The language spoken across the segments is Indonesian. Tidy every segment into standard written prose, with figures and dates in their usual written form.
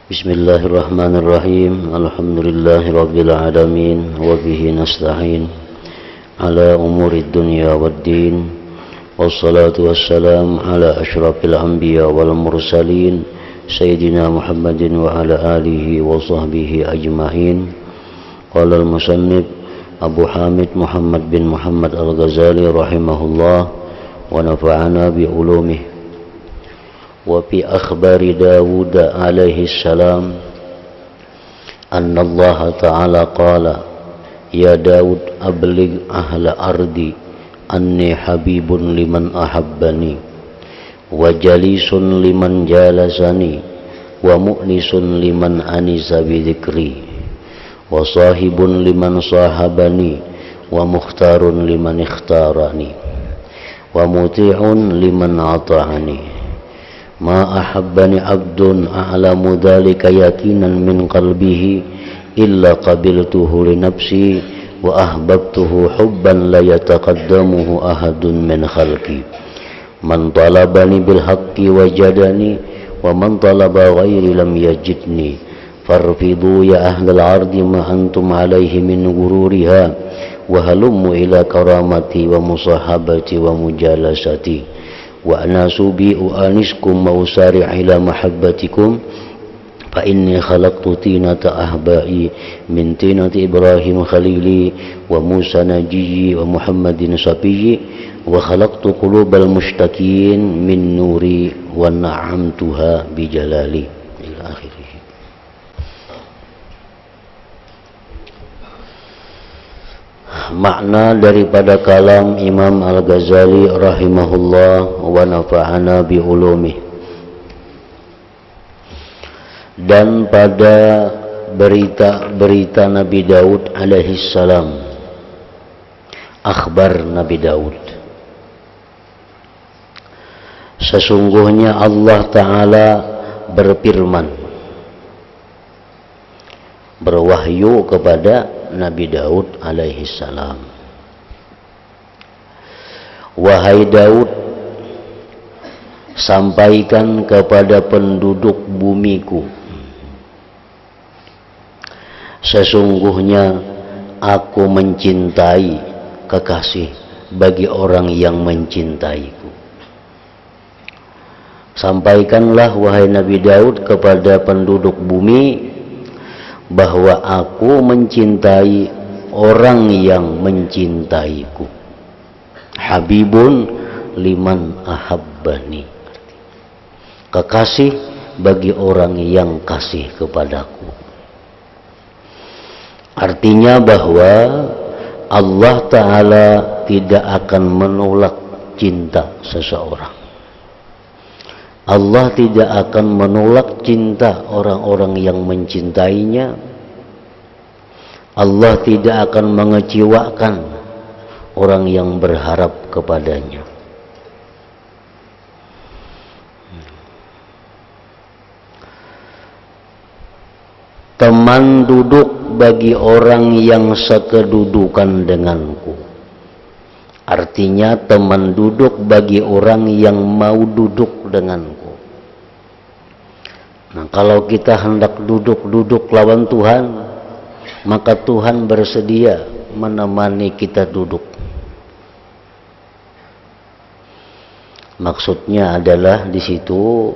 Bismillahirrahmanirrahim. Alhamdulillahirabbil alamin wa bihi nasta'in ala umurid dunya waddin. Wassalatu wassalam ala asyrafil anbiya wal mursalin sayyidina Muhammadin wa ala alihi wa sahbihi ajma'in. Qala al-musannif Abu Hamid Muhammad bin Muhammad Al-Ghazali rahimahullah wa nafa'ana bi ulumihi. وفي أخبار داود عليه السلام أن الله تعالى قال يا داود أبلغ أهل أرضي أني حبيب لمن أحبني وجليس لمن جالسني ومؤنس لمن أنس بذكري وصاحب لمن صاحبني ومختار لمن اختارني ومطيع لمن أطاعني ما أحبني عبد أعلم ذلك يقينا من قلبه إلا قبلته لنفسي وأحببته حبا لا يتقدمه أحد من خلقي من طلبني بالحق وجدني ومن طلب غيري لم يجدني فارفضوا يا أهل الأرض ما أنتم عليه من غرورها وهلموا إلى كرامتي ومصاحبتي ومجالستي وأنا سبي أؤانسكم وأسارع إلى محبتكم فإني خلقت طينة أحبائي من طينة إبراهيم خليلي وموسى نجيي ومحمد صبي وخلقت قلوب المشتكين من نوري ونعمتها بجلالي إلى آخره. Makna daripada kalam Imam Al-Ghazali rahimahullah wa nafa'ana bi ulumih. Dan pada berita Nabi Daud alaihi salam, akhbar Nabi Daud, sesungguhnya Allah Ta'ala berfirman, berwahyu kepada Nabi Daud alaihi salam, wahai Daud, sampaikan kepada penduduk bumiku, sesungguhnya aku mencintai kekasih bagi orang yang mencintaiku. Sampaikanlah wahai Nabi Daud kepada penduduk bumi bahwa aku mencintai orang yang mencintaiku. Habibun liman ahabbani, kekasih bagi orang yang kasih kepadaku. Artinya bahwa Allah Ta'ala tidak akan menolak cinta seseorang. Allah tidak akan menolak cinta orang-orang yang mencintainya. Allah tidak akan mengecewakan orang yang berharap kepadanya. Teman duduk bagi orang yang sekedudukan denganku. Artinya teman duduk bagi orang yang mau duduk denganku. Nah, kalau kita hendak duduk lawan Tuhan, maka Tuhan bersedia menemani kita duduk. Maksudnya adalah di situ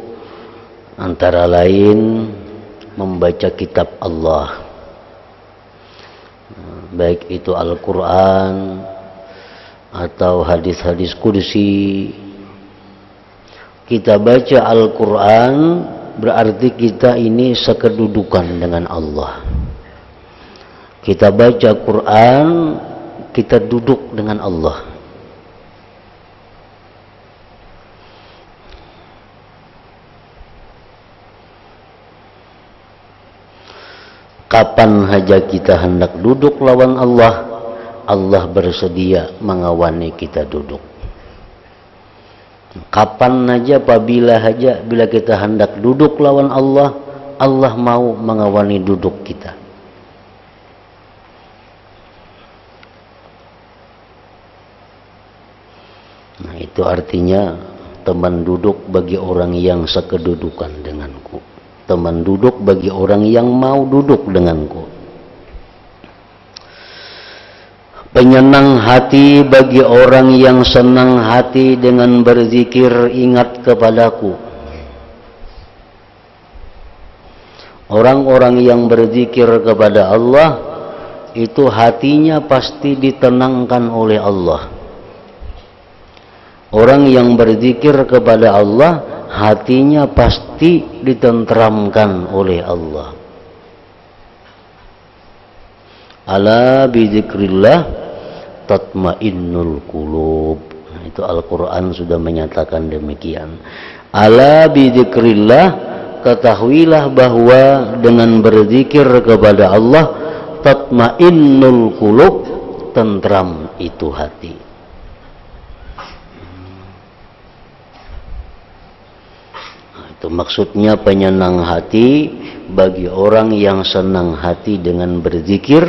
antara lain membaca kitab Allah, baik itu Al-Quran atau hadis-hadis kursi. Kita baca Al-Quran berarti kita ini sekedudukan dengan Allah. Kita baca Quran, kita duduk dengan Allah. Kapan saja kita hendak duduk lawan Allah, Allah bersedia mengawani kita duduk. Kapan saja, apabila saja, bila kita hendak duduk lawan Allah, Allah mau mengawani duduk kita. Nah, itu artinya teman duduk bagi orang yang sekedudukan denganku. teman duduk bagi orang yang mau duduk denganku. Penyenang hati bagi orang yang senang hati dengan berzikir ingat kepadaku. Orang-orang yang berzikir kepada Allah itu hatinya pasti ditenangkan oleh Allah. Orang yang berzikir kepada Allah hatinya pasti ditentramkan oleh Allah. Ala bizikrillah tatmainnul qulub. Itu Al-Quran sudah menyatakan demikian. Ala bizikrillah, ketahuilah bahwa dengan berzikir kepada Allah tatmainnul qulub, tentram itu hati. Nah, itu maksudnya penyenang hati bagi orang yang senang hati dengan berzikir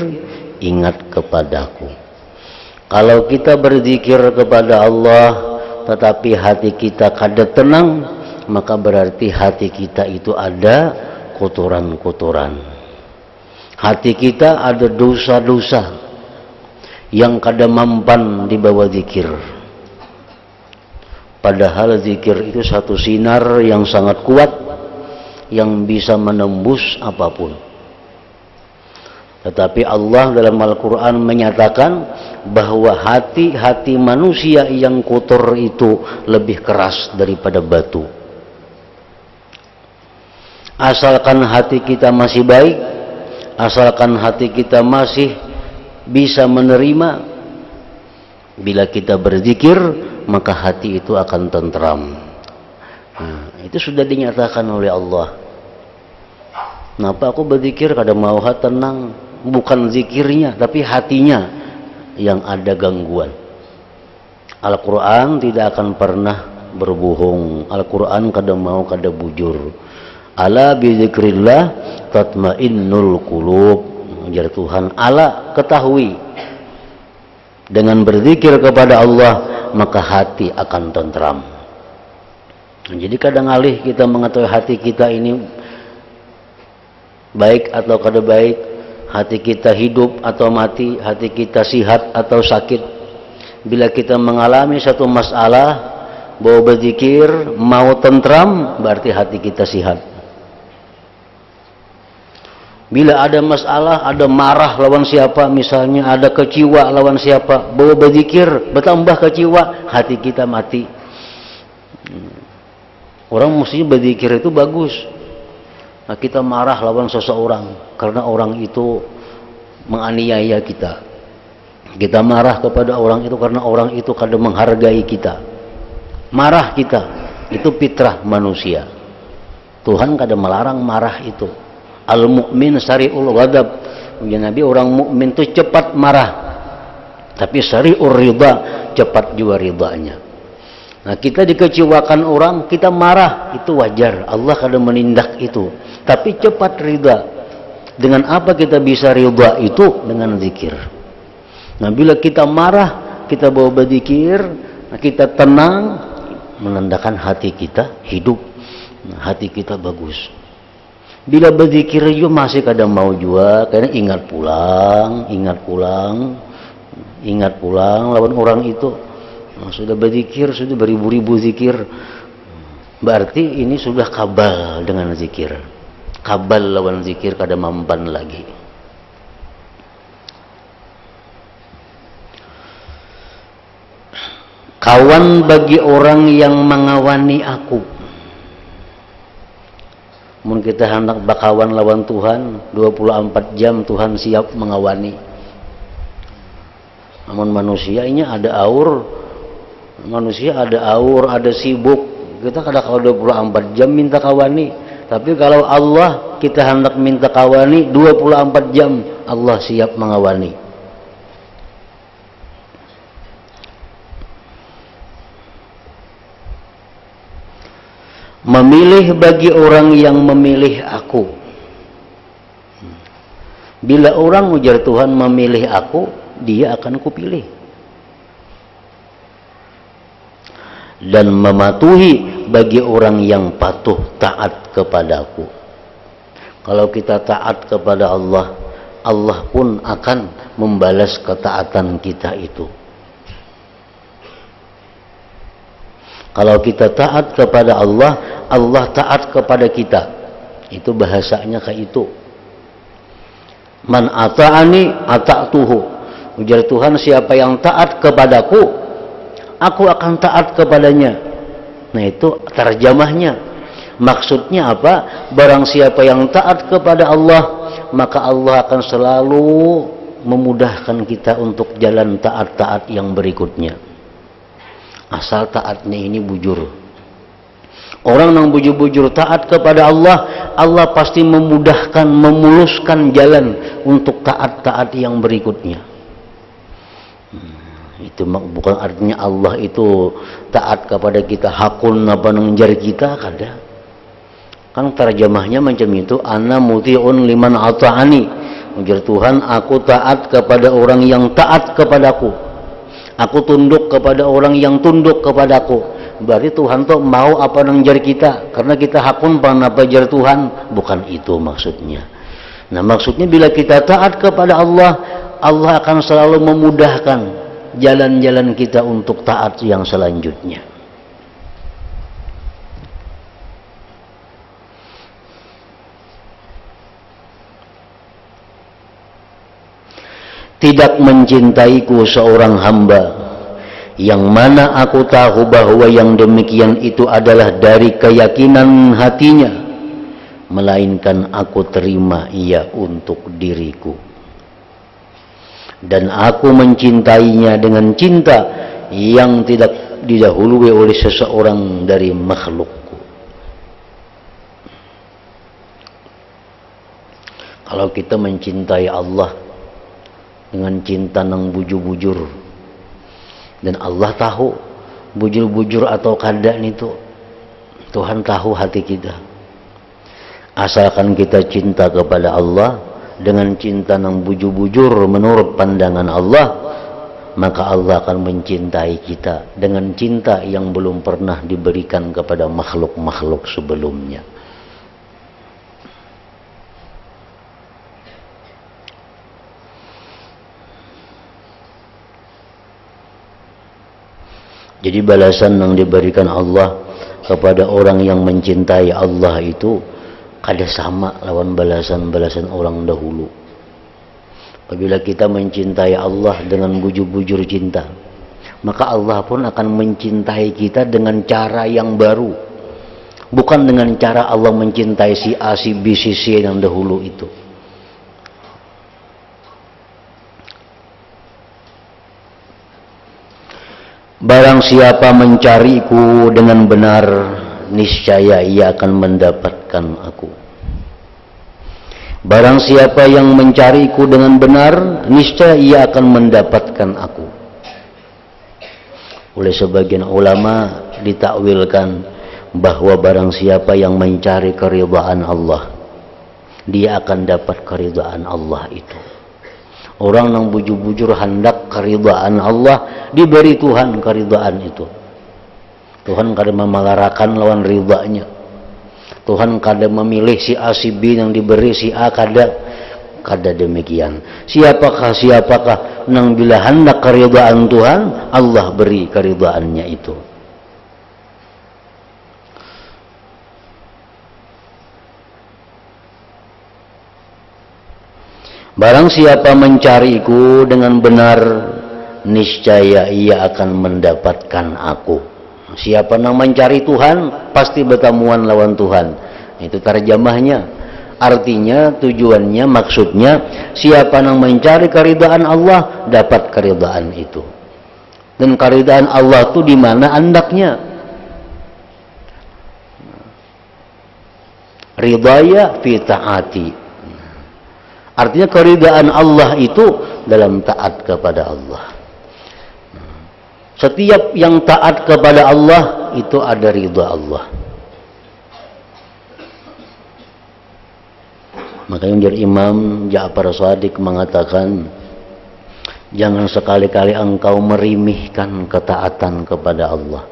ingat kepadaku. Kalau kita berzikir kepada Allah tetapi hati kita kada tenang, maka berarti hati kita itu ada kotoran-kotoran. Hati kita ada dosa-dosa yang kada mampan dibawa zikir. Padahal zikir itu satu sinar yang sangat kuat yang bisa menembus apapun. Tetapi Allah dalam Al-Quran menyatakan bahwa hati-hati manusia yang kotor itu lebih keras daripada batu. Asalkan hati kita masih baik, asalkan hati kita masih bisa menerima, bila kita berzikir maka hati itu akan tentram. Nah, itu sudah dinyatakan oleh Allah. Kenapa aku berzikir kada mau tenang? Bukan zikirnya tapi hatinya yang ada gangguan. Al-Quran tidak akan pernah berbohong. Al-Quran kada mau kada bujur. Ala bizikrillah tatmainnul qulub. Ujar Tuhan, ala, ketahui, dengan berzikir kepada Allah maka hati akan tentram. Jadi kadang alih kita mengetahui hati kita ini baik atau kada baik, hati kita hidup atau mati, hati kita sihat atau sakit. Bila kita mengalami satu masalah, bawa berzikir, mau tentram, berarti hati kita sihat. Bila ada masalah, ada marah lawan siapa, misalnya ada kecewa lawan siapa, bawa berzikir, bertambah kecewa, hati kita mati. Orang mesti berzikir itu bagus. Nah, kita marah lawan seseorang karena orang itu menganiaya kita. Kita marah kepada orang itu karena orang itu kadang menghargai kita. Marah kita, itu fitrah manusia. Tuhan kadang melarang marah itu. Al-mu'min sari'ul ghadab. Ya Nabi, orang mukmin itu cepat marah. Tapi sari'ur ridha, cepat juga ridhanya. Nah, kita dikecewakan orang, kita marah, itu wajar. Allah kadang menindak itu. Tapi cepat ridha. Dengan apa kita bisa ridha itu? Dengan zikir. Nah, bila kita marah, kita bawa berzikir, nah, kita tenang, menandakan hati kita hidup. Nah, hati kita bagus. Bila berzikir juga masih kadang mau juga, karena ingat pulang lawan orang itu. Nah, sudah berzikir, sudah beribu-ribu zikir, berarti ini sudah kabal dengan zikir. Kabal lawan zikir kada mampan lagi. Kawan bagi orang yang mengawani aku. Mun kita hendak bakawan lawan Tuhan, 24 jam Tuhan siap mengawani. Namun manusia ini ada aur. Manusia ada aur, ada sibuk. Kita kadang kalau 24 jam minta kawani. Tapi kalau Allah kita hendak minta kawani 24 jam, Allah siap mengawani. Memilih bagi orang yang memilih aku. Bila orang ujar Tuhan memilih aku, dia akan kupilih. Dan mematuhi bagi orang yang patuh taat kepadaku. Kalau kita taat kepada Allah, Allah pun akan membalas ketaatan kita itu. Kalau kita taat kepada Allah, Allah taat kepada kita. Itu bahasanya kayak itu. Man ata'ani ata'tuhu. Ujar Tuhan, siapa yang taat kepadaku, aku akan taat kepadanya. Nah, itu terjemahnya. Maksudnya apa? Barang siapa yang taat kepada Allah, maka Allah akan selalu memudahkan kita untuk jalan taat-taat yang berikutnya. Asal taatnya ini bujur. Orang yang bujur-bujur taat kepada Allah, Allah pasti memudahkan, memuluskan jalan untuk taat-taat yang berikutnya. Itu bukan artinya Allah itu taat kepada kita hakun apa ngejar kita, kada. Kan terjemahnya macam itu, ana muti'un liman ata'ani. Ujar Tuhan, aku taat kepada orang yang taat kepadaku. Aku tunduk kepada orang yang tunduk kepadaku. Berarti Tuhan tuh mau apa ngejar kita, karena kita hakun pada jar Tuhan. Bukan itu maksudnya. Nah, maksudnya bila kita taat kepada Allah, Allah akan selalu memudahkan jalan-jalan kita untuk taat yang selanjutnya. Tidak mencintaiku seorang hamba yang mana aku tahu bahwa yang demikian itu adalah dari keyakinan hatinya, melainkan aku terima ia untuk diriku, dan aku mencintainya dengan cinta yang tidak didahului oleh seseorang dari makhlukku. Kalau kita mencintai Allah dengan cinta nang bujur-bujur, dan Allah tahu bujur-bujur atau kada itu, Tuhan tahu hati kita. Asalkan kita cinta kepada Allah dengan cinta nang bujur-bujur menurut pandangan Allah, maka Allah akan mencintai kita dengan cinta yang belum pernah diberikan kepada makhluk-makhluk sebelumnya. Jadi balasan yang diberikan Allah kepada orang yang mencintai Allah itu kada sama lawan balasan-balasan orang dahulu. Apabila kita mencintai Allah dengan bujur-bujur cinta, maka Allah pun akan mencintai kita dengan cara yang baru. Bukan dengan cara Allah mencintai si A, si B, si C yang dahulu itu. Barang siapa mencariku dengan benar, niscaya ia akan mendapatkan aku. Barang siapa yang mencariku dengan benar, niscaya ia akan mendapatkan aku. Oleh sebagian ulama ditakwilkan bahwa barang siapa yang mencari keridhaan Allah, dia akan dapat keridhaan Allah itu. Orang yang bujur-bujur hendak keridhaan Allah, diberi Tuhan keridhaan itu. Tuhan kada memalarakan lawan ridhanya. Tuhan kada memilih si A si B yang diberi si A, kada demikian. Siapakah nang bila hendak keridhaan Tuhan, Allah beri keridhaannya itu. Barang siapa mencariku dengan benar, niscaya ia akan mendapatkan aku. Siapa yang mencari Tuhan, pasti bertemuan lawan Tuhan. Itu terjemahnya. Artinya, tujuannya, maksudnya, siapa yang mencari keridhaan Allah, dapat keridhaan itu. Dan keridhaan Allah itu di mana andaknya? Ridaya fi ta'ati. Artinya keridhaan Allah itu dalam taat kepada Allah. Setiap yang taat kepada Allah itu ada ridha Allah. Makanya dari Imam Ja'far Shadiq mengatakan, jangan sekali-kali engkau merimihkan ketaatan kepada Allah.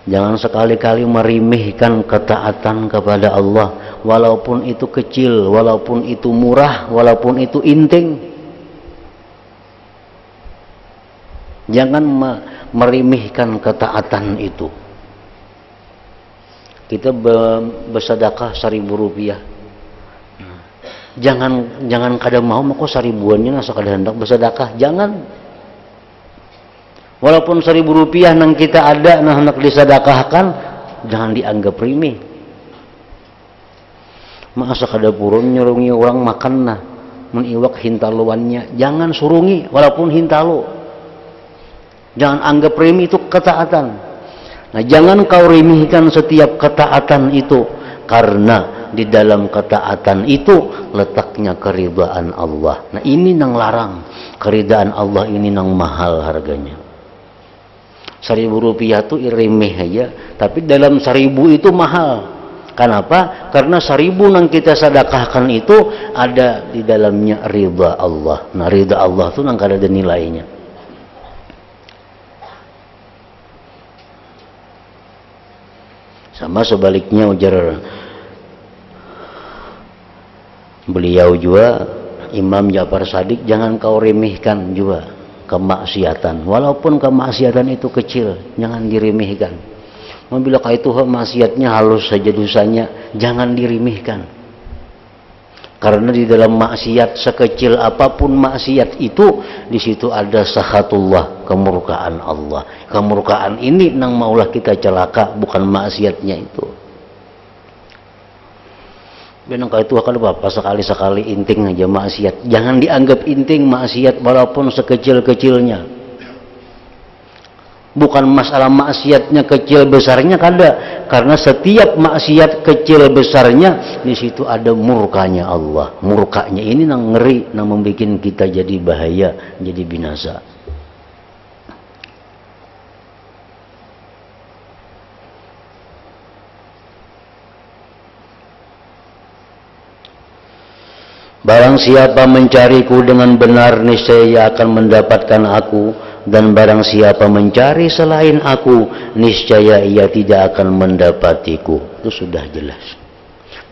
Jangan sekali-kali merimihkan ketaatan kepada Allah, walaupun itu kecil, walaupun itu murah, walaupun itu inting. Jangan merimihkan ketaatan itu. Kita bersedekah 1.000 rupiah. Jangan kada mau kok 1.000-annya nasa kada hendak bersedekah. Jangan. Walaupun 1.000 rupiah nang kita ada nah hendak disedekahkan, jangan dianggap remeh. Masa kada purun nyurungi orang makan nah meniwak hintaluannya. Jangan surungi walaupun hintalu. Jangan anggap remeh itu ketaatan. Nah, jangan kau remehkan setiap ketaatan itu, karena di dalam ketaatan itu letaknya keridaan Allah. Nah, ini nang larang. Keridaan Allah ini nang mahal harganya. 1.000 rupiah itu remeh aja, tapi dalam 1.000 itu mahal. Kenapa? Karena 1.000 nang kita sedekahkan itu ada di dalamnya ridha Allah. Nah, ridha Allah itu nang kada ada nilainya. Sama sebaliknya ujar beliau juga, Imam Ja'far Shadiq, jangan kau remehkan juga kemaksiatan, walaupun kemaksiatan itu kecil, jangan diremehkan. Bila itu maksiatnya halus saja dosanya, jangan diremehkan. Karena di dalam maksiat sekecil apapun maksiat itu, di situ ada sakhatullah, kemurkaan Allah. Kemurkaan ini nang maulah kita celaka, bukan maksiatnya itu. Benang kau itu akan apa sekali-sekali inting aja maksiat. Jangan dianggap inting maksiat walaupun sekecil-kecilnya. Bukan masalah maksiatnya kecil besarnya kada, karena setiap maksiat kecil besarnya di situ ada murkanya Allah. Murkanya ini nang ngeri, nang membuat kita jadi bahaya, jadi binasa. Barang siapa mencariku dengan benar, niscaya ia akan mendapatkan aku, dan barang siapa mencari selain aku, niscaya ia tidak akan mendapatiku. Itu sudah jelas.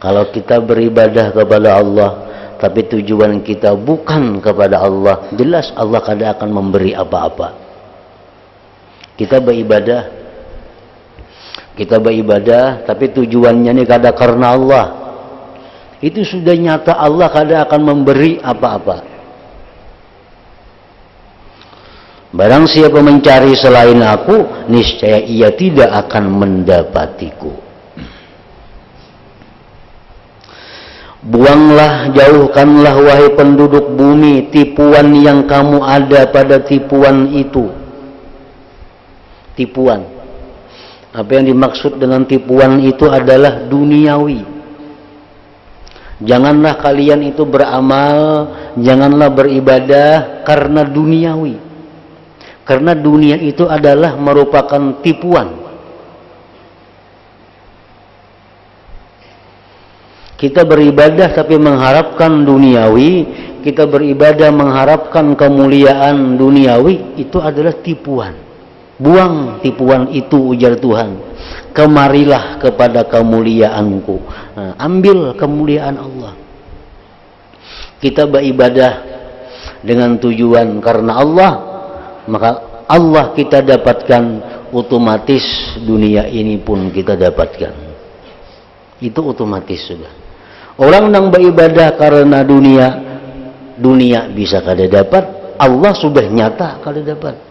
Kalau kita beribadah kepada Allah, tapi tujuan kita bukan kepada Allah, jelas Allah kada akan memberi apa-apa. Kita beribadah, tapi tujuannya ini kada karena Allah. Itu sudah nyata Allah kada akan memberi apa-apa. Barang siapa mencari selain aku, niscaya ia tidak akan mendapatiku. Buanglah, jauhkanlah wahai penduduk bumi tipuan yang kamu ada pada tipuan itu. Tipuan. Apa yang dimaksud dengan tipuan itu adalah duniawi. Janganlah kalian itu beramal, janganlah beribadah karena duniawi. Karena dunia itu adalah merupakan tipuan. Kita beribadah tapi mengharapkan duniawi, kita beribadah mengharapkan kemuliaan duniawi, itu adalah tipuan. Buang tipuan itu, ujar Tuhan. Kemarilah kepada kemuliaanku. Nah, ambil kemuliaan Allah. Kita beribadah dengan tujuan karena Allah, maka Allah kita dapatkan, otomatis dunia ini pun kita dapatkan. Itu otomatis sudah. Orang yang beribadah karena dunia bisa kada dapat, Allah sudah nyata kada dapat.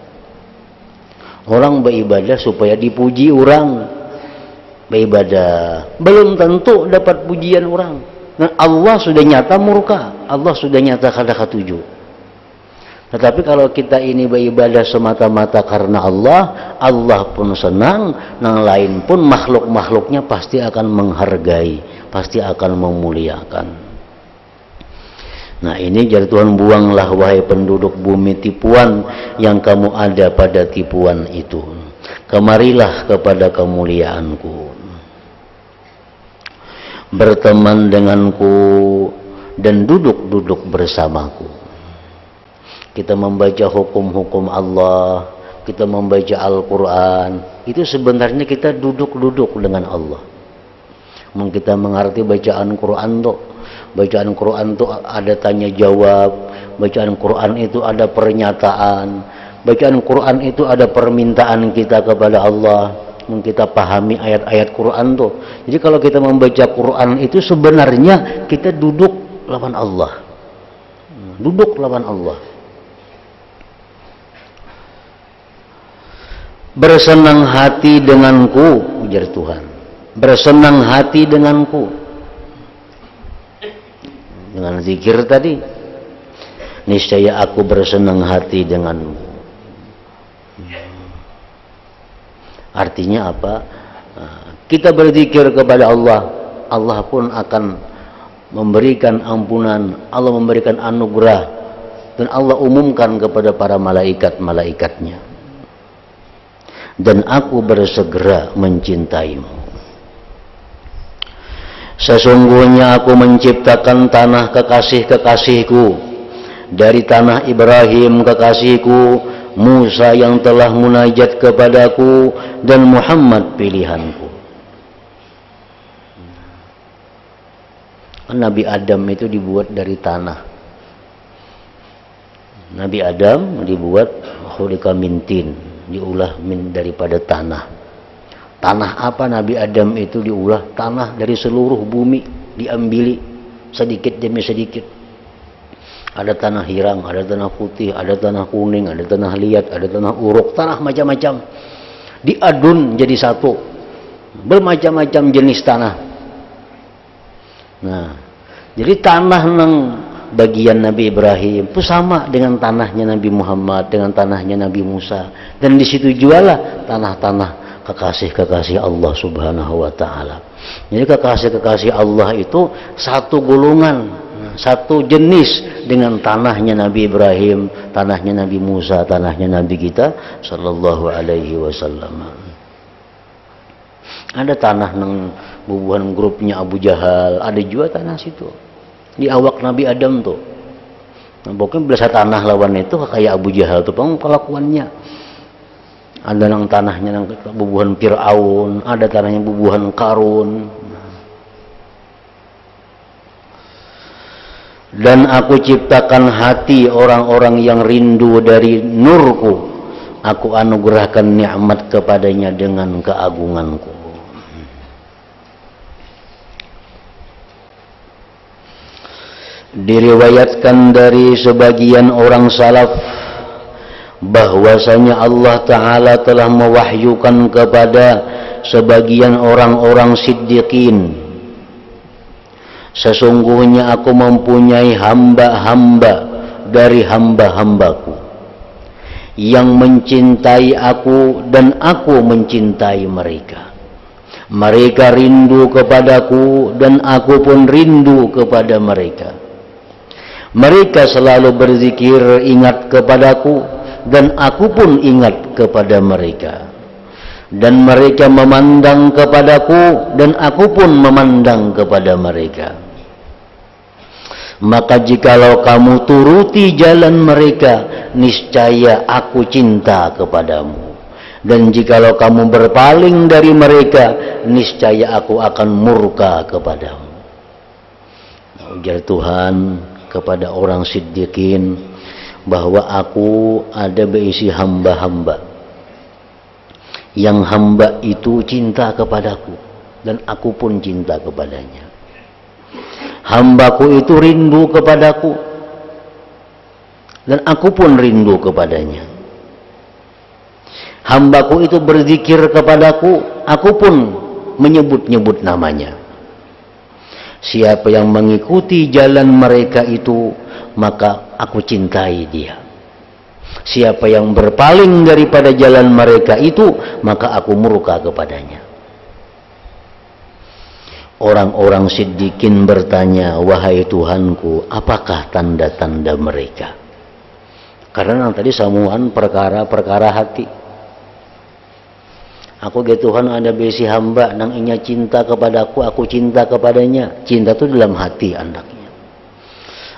Orang beribadah supaya dipuji orang, beribadah belum tentu dapat pujian orang. Nah, Allah sudah nyata murka, Allah sudah nyata kada katuju. Tetapi kalau kita ini beribadah semata-mata karena Allah, Allah pun senang, yang lain pun makhluk-makhluknya pasti akan menghargai, pasti akan memuliakan. Nah, ini jadi Tuhan, buanglah wahai penduduk bumi tipuan yang kamu ada pada tipuan itu. Kemarilah kepada kemuliaanku. Berteman denganku dan duduk-duduk bersamaku. Kita membaca hukum-hukum Allah, kita membaca Al-Quran, itu sebenarnya kita duduk-duduk dengan Allah. Kita mengerti bacaan Quran tuh. Bacaan Quran tuh ada tanya jawab. Bacaan Quran itu ada pernyataan. Bacaan Quran itu ada permintaan kita kepada Allah. Kita pahami ayat-ayat Quran tuh. Jadi kalau kita membaca Quran itu sebenarnya kita duduk lawan Allah. Duduk lawan Allah. Bersenang hati denganku, ujar Tuhan. Bersenang hati denganku. Dengan zikir tadi. Niscaya aku bersenang hati denganmu. Artinya apa? Kita berzikir kepada Allah. Allah pun akan memberikan ampunan. Allah memberikan anugerah. Dan Allah umumkan kepada para malaikat-malaikatnya. Dan aku bersegera mencintaimu. Sesungguhnya aku menciptakan tanah kekasih-kekasihku, dari tanah Ibrahim kekasihku, Musa yang telah munajat kepadaku, dan Muhammad pilihanku. Nabi Adam itu dibuat dari tanah. Nabi Adam dibuat khuliqa min tin, diulah daripada tanah. Tanah apa Nabi Adam itu diulah? Tanah dari seluruh bumi diambili sedikit demi sedikit. Ada tanah hirang, ada tanah putih, ada tanah kuning, ada tanah liat, ada tanah uruk, tanah macam-macam. Diadun jadi satu. Bermacam-macam jenis tanah. Nah, jadi tanah nang bagian Nabi Ibrahim itu sama dengan tanahnya Nabi Muhammad, dengan tanahnya Nabi Musa. Dan di situ jualah tanah-tanah kekasih-kekasih Allah Subhanahu wa taala. Jadi kekasih-kekasih Allah itu satu golongan, satu jenis dengan tanahnya Nabi Ibrahim, tanahnya Nabi Musa, tanahnya Nabi kita sallallahu alaihi wasallam. Ada tanah nang bubuhan grupnya Abu Jahal, ada juga tanah situ. Di awak Nabi Adam tuh. Nah, pokoknya belas tanah lawan itu kayak Abu Jahal tuh kelakuannya. Ada nang tanahnya nang bubuhan Fir'aun, ada tanahnya bubuhan Qarun. Dan aku ciptakan hati orang-orang yang rindu dari nurku. Aku anugerahkan nikmat kepadanya dengan keagunganku. Diriwayatkan dari sebagian orang salaf bahwasanya Allah Ta'ala telah mewahyukan kepada sebagian orang-orang siddiqin, sesungguhnya aku mempunyai hamba-hamba dari hamba-hambaku yang mencintai aku dan aku mencintai mereka. Mereka rindu kepadaku dan aku pun rindu kepada mereka. Mereka selalu berzikir ingat kepadaku dan aku pun ingat kepada mereka. Dan mereka memandang kepadaku dan aku pun memandang kepada mereka. Maka jikalau kamu turuti jalan mereka, niscaya aku cinta kepadamu. Dan jikalau kamu berpaling dari mereka, niscaya aku akan murka kepadamu. Ujar Tuhan kepada orang siddiqin bahwa aku ada berisi hamba-hamba yang hamba itu cinta kepadaku dan aku pun cinta kepadanya. Hambaku itu rindu kepadaku dan aku pun rindu kepadanya. Hambaku itu berzikir kepadaku, aku pun menyebut-nyebut namanya. Siapa yang mengikuti jalan mereka itu, maka aku cintai dia. Siapa yang berpaling daripada jalan mereka itu, maka aku murka kepadanya. Orang-orang siddiqin bertanya, wahai Tuhanku, apakah tanda-tanda mereka? Karena yang tadi samuan perkara-perkara hati. Aku ge Tuhan ada besi hamba nang inya cinta kepadaku, aku cinta kepadanya. Cinta itu dalam hati andaknya.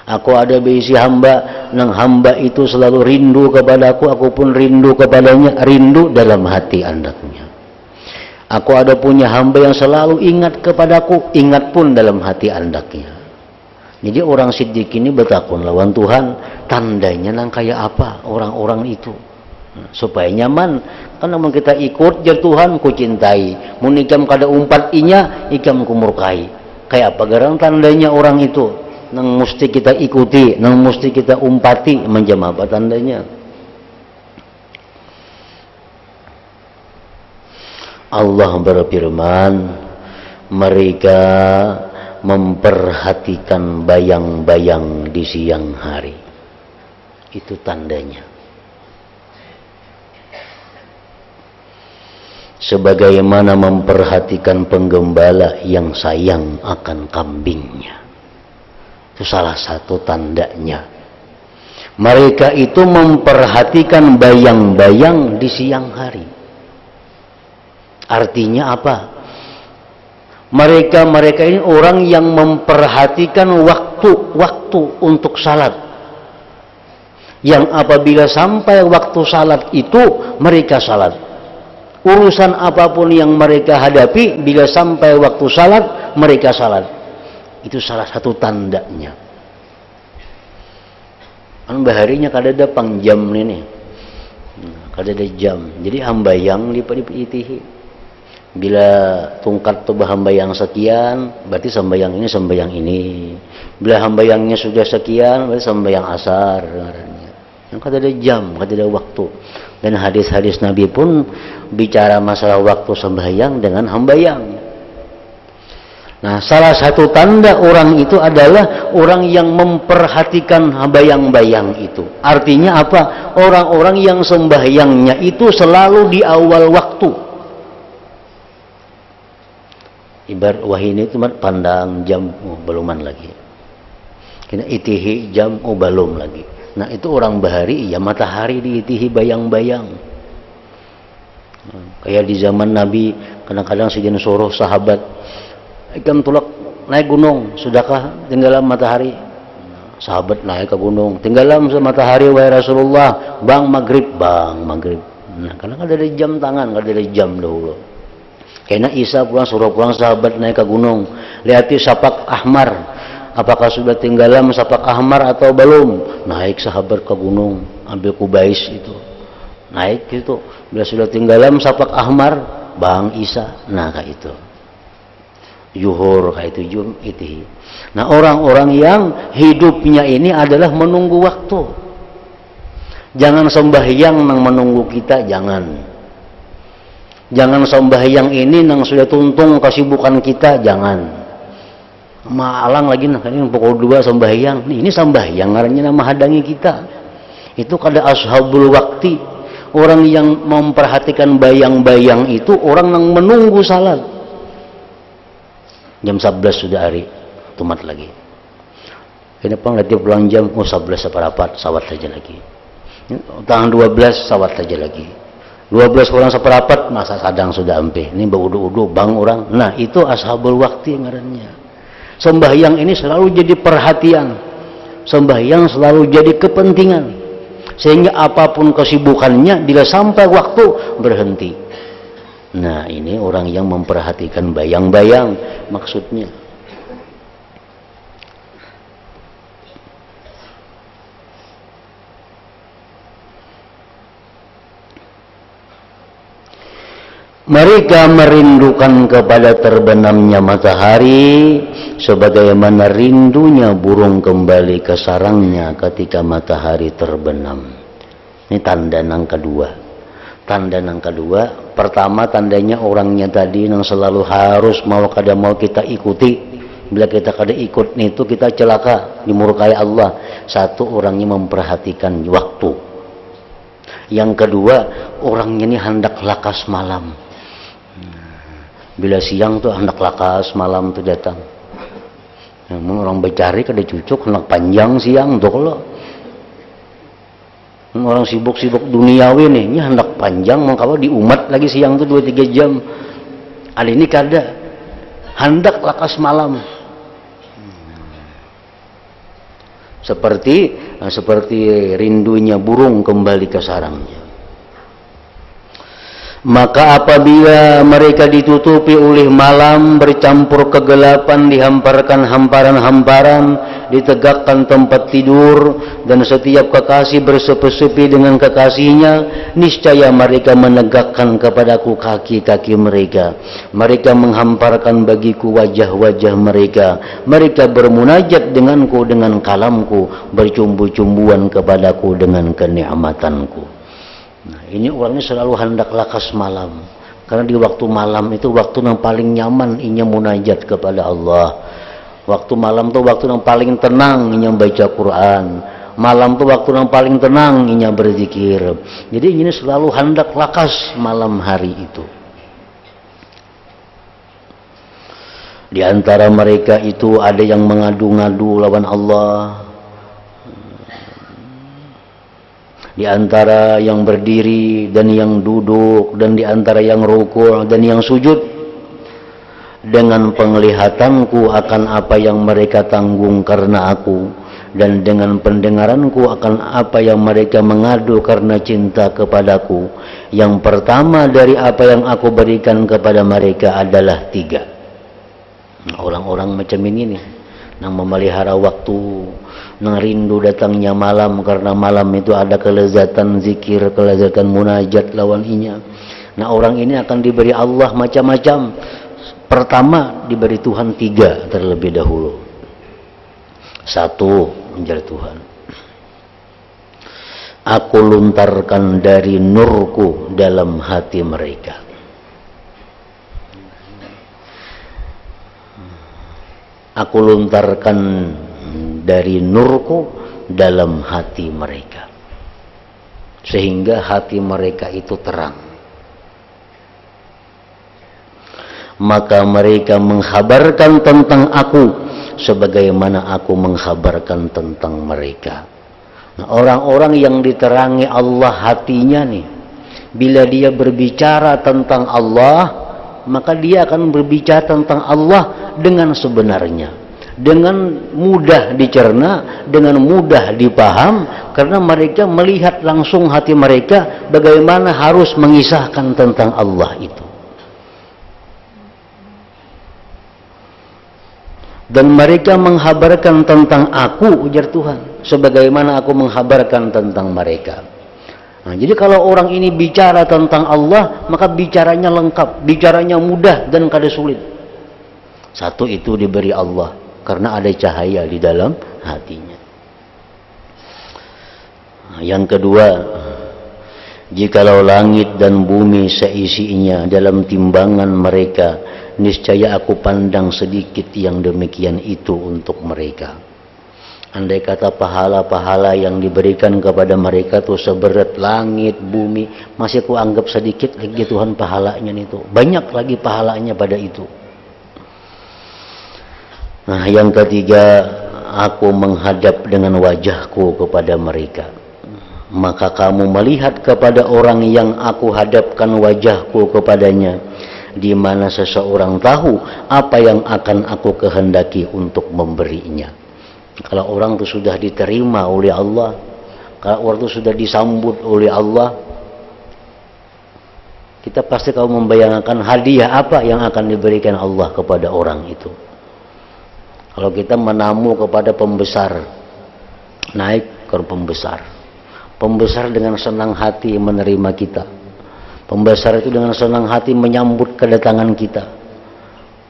Aku ada besi hamba nang hamba itu selalu rindu kepadaku, aku pun rindu kepadanya. Rindu dalam hati andaknya. Aku ada punya hamba yang selalu ingat kepadaku, ingat pun dalam hati andaknya. Jadi orang siddiq ini bertakun lawan Tuhan, tandanya nang kayak apa orang-orang itu. Supaya nyaman, karena mau kita ikut jar Tuhan ku cintai, mun ikam kada umpat inya, ikam ku murkai. Kayak apa garang tandanya orang itu, nang mesti kita ikuti, nang mesti kita umpati, macam apa tandanya. Allah berfirman, mereka memperhatikan bayang-bayang di siang hari. Itu tandanya. Sebagaimana memperhatikan penggembala yang sayang akan kambingnya. Itu salah satu tandanya. Mereka itu memperhatikan bayang-bayang di siang hari. Artinya apa? Mereka ini orang yang memperhatikan waktu untuk salat. Yang apabila sampai waktu salat itu, mereka salat. Urusan apapun yang mereka hadapi, bila sampai waktu salat, mereka salat. Itu salah satu tandanya. Kan baharinya kadada pang jam ini. Kadada jam. Jadi hambayang itihi. Bila tungkat tu hambayang sekian, berarti sembayang ini. Bila hambayangnya sudah sekian, berarti sembayang asar. Yang kadada jam, kadada waktu. Dan hadis-hadis Nabi pun bicara masalah waktu sembahyang dengan hambayang. Nah, salah satu tanda orang itu adalah orang yang memperhatikan bayang-bayang itu. Artinya apa? Orang-orang yang sembahyangnya itu selalu di awal waktu. Ibarat wahini itu pandang jam, beluman lagi. Kena itihi jam, belum lagi. Nah, itu orang bahari, ya matahari diitihi bayang-bayang. Kayak di zaman Nabi, kadang-kadang sejen suruh sahabat, ikam tulak naik gunung, sudahkah tinggalan matahari? Sahabat naik ke gunung, tinggalan matahari wahai Rasulullah, bang maghrib. Nah, karena ada jam tangan, ada jam dahulu. Karena Isa suruh pulang sahabat naik ke gunung, lihati sapak ahmar, apakah sudah tinggalan sapak ahmar atau belum? Naik sahabat ke gunung, ambil kubais itu, naik gitu. Bila sudah tinggalan sapak ahmar, bang Isa, nah kayak itu. Yuhur kayak itu jum itu. Nah, orang-orang yang hidupnya ini adalah menunggu waktu. Jangan sembahyang nang menunggu kita, jangan. Jangan sembahyang ini nang sudah tuntung kesibukan kita, jangan. Maalang lagi nah ini pukul 2 sembahyang. Ini sembahyang ngarannya nama hadangi kita. Itu kada ashabul wakti. Orang yang memperhatikan bayang-bayang itu orang yang menunggu salat. Jam 11 sudah hari, tumat lagi. Kenapa nggak pulang jam? 11 seperapat, sawat saja lagi. Tangan 12 sawat saja lagi. 12 kurang seperapat, masa sadang sudah ampe. Ini berudu-udu, bang orang. Nah, itu ashabul waktu ngarannya. Sembahyang ini selalu jadi perhatian. Sembahyang selalu jadi kepentingan. Sehingga apapun kesibukannya, bila sampai waktu, berhenti. Nah, ini orang yang memperhatikan bayang-bayang maksudnya. Mereka merindukan kepada terbenamnya matahari sebagaimana rindunya burung kembali ke sarangnya ketika matahari terbenam. Ini tanda yang kedua. Tanda yang kedua, pertama tandanya orangnya tadi yang selalu harus mau kada mau kita ikuti. Bila kita kada ikut itu kita celaka, dimurkai Allah. Satu, orangnya memperhatikan waktu. Yang kedua, orangnya ini hendak lakas malam. Bila siang tuh hendak lakas, malam tuh datang. Orang bercari kada cucuk, hendak panjang siang tuh kalau. Orang sibuk-sibuk duniawi nih, ini hendak panjang, mengkawa di umat lagi siang tuh 2-3 jam. Kali ini kada, hendak lakas malam. Seperti rindunya burung kembali ke sarangnya. Maka apabila mereka ditutupi oleh malam, bercampur kegelapan, dihamparkan hamparan-hamparan, ditegakkan tempat tidur, dan setiap kekasih bersepi-sepi dengan kekasihnya, niscaya mereka menegakkan kepadaku kaki-kaki mereka. Mereka menghamparkan bagiku wajah-wajah mereka. Mereka bermunajat denganku dengan kalamku, bercumbu-cumbuan kepadaku dengan kenikmatanku. Nah, ini orangnya selalu hendak lakas malam, karena di waktu malam itu waktu yang paling nyaman inya munajat kepada Allah. Waktu malam itu waktu yang paling tenang inya baca Quran. Malam itu waktu yang paling tenang inya berzikir. Jadi ini selalu hendak lakas malam hari itu. Di antara mereka itu ada yang mengadu-ngadu lawan Allah. Di antara yang berdiri dan yang duduk, dan di antara yang rukuk dan yang sujud, dengan penglihatanku akan apa yang mereka tanggung karena aku, dan dengan pendengaranku akan apa yang mereka mengadu karena cinta kepadaku. Yang pertama dari apa yang aku berikan kepada mereka adalah 3. Orang-orang macam ini nih, yang memelihara waktu, yang rindu datangnya malam, karena malam itu ada kelezatan zikir, kelezatan munajat lawan inya. Nah, orang ini akan diberi Allah macam-macam. Pertama, diberi Tuhan 3 terlebih dahulu. 1, menjadi Tuhan, aku luntarkan dari nurku dalam hati mereka. Aku luntarkan dari nurku dalam hati mereka, sehingga hati mereka itu terang. Maka mereka mengkhabarkan tentang aku sebagaimana aku mengkhabarkan tentang mereka. Nah, orang-orang yang diterangi Allah hatinya nih, bila dia berbicara tentang Allah, maka dia akan berbicara tentang Allah dengan sebenarnya, dengan mudah dicerna, dengan mudah dipaham, karena mereka melihat langsung hati mereka bagaimana harus mengisahkan tentang Allah itu. Dan mereka menghabarkan tentang aku, ujar Tuhan, sebagaimana aku menghabarkan tentang mereka. Nah, jadi kalau orang ini bicara tentang Allah, maka bicaranya lengkap, bicaranya mudah dan kada sulit. 1 itu diberi Allah, karena ada cahaya di dalam hatinya. Nah, yang kedua, jikalau langit dan bumi seisinya dalam timbangan mereka, niscaya aku pandang sedikit yang demikian itu untuk mereka. Andai kata pahala-pahala yang diberikan kepada mereka tuh seberat langit, bumi, masih aku anggap sedikit lagi Tuhan pahalanya itu. Banyak lagi pahalanya pada itu. Nah, yang ketiga, aku menghadap dengan wajahku kepada mereka. Maka kamu melihat kepada orang yang aku hadapkan wajahku kepadanya, di mana seseorang tahu apa yang akan aku kehendaki untuk memberinya. Kalau orang itu sudah diterima oleh Allah, kalau orang itu sudah disambut oleh Allah, kita pasti kau membayangkan hadiah apa yang akan diberikan Allah kepada orang itu. Kalau kita menamu kepada pembesar, naik ke pembesar, pembesar dengan senang hati menerima kita. Pembesar itu dengan senang hati menyambut kedatangan kita.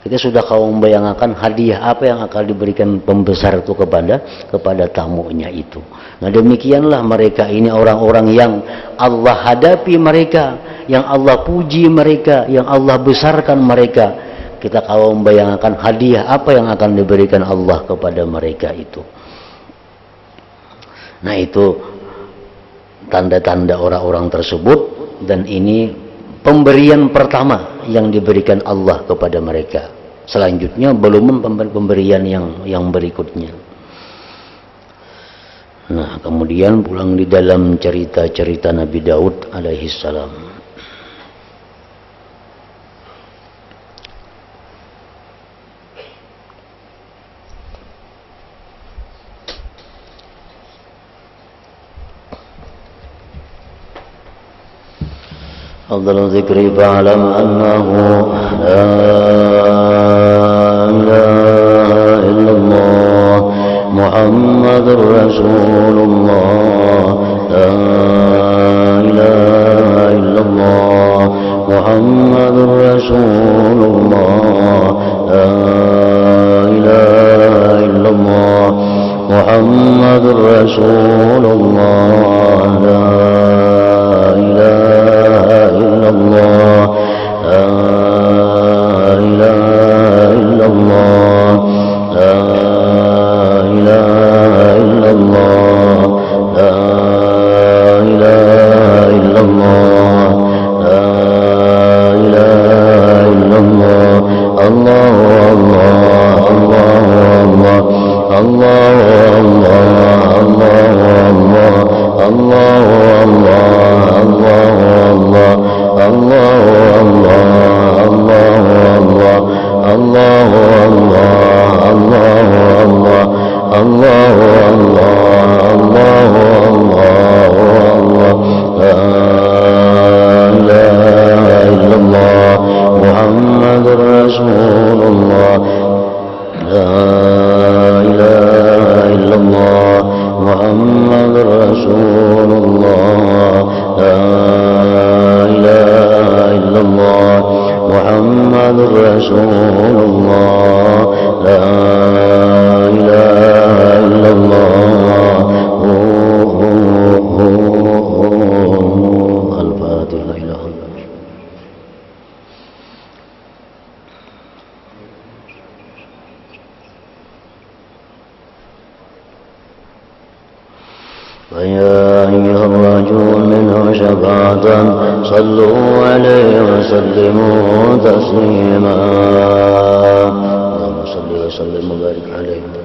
Kita sudah kau membayangkan hadiah apa yang akan diberikan pembesar itu kepada tamunya itu. Nah, demikianlah mereka ini orang-orang yang Allah hadapi mereka, yang Allah puji mereka, yang Allah besarkan mereka. Kita kau membayangkan hadiah apa yang akan diberikan Allah kepada mereka itu. Nah, itu tanda-tanda orang-orang tersebut, dan ini pemberian pertama yang diberikan Allah kepada mereka. Selanjutnya belum pemberian yang berikutnya. Nah, kemudian pulang di dalam cerita-cerita Nabi Daud alaihi salam. أفضل الذكر فاعلم أنه لا إله إلا الله محمد رسول الله لا إله إلا الله محمد رسول الله لا إله إلا الله محمد رسول الله لا إله إلا الله لا إله إلا الله لا إله إلا الله لا إله إلا الله لا إله إلا الله الله الله الله الله الله الله محمد رسول الله لا إله إلا الله محمد رسول الله لا إله إلا الله محمد رسول الله لا إله إلا الله الفاتحة. لا إله إلا الله. فيا أيها الرجل منه شفاعة صلوا عليه وسلموا تسليما. اللهم صل وسلم وبارك عليه.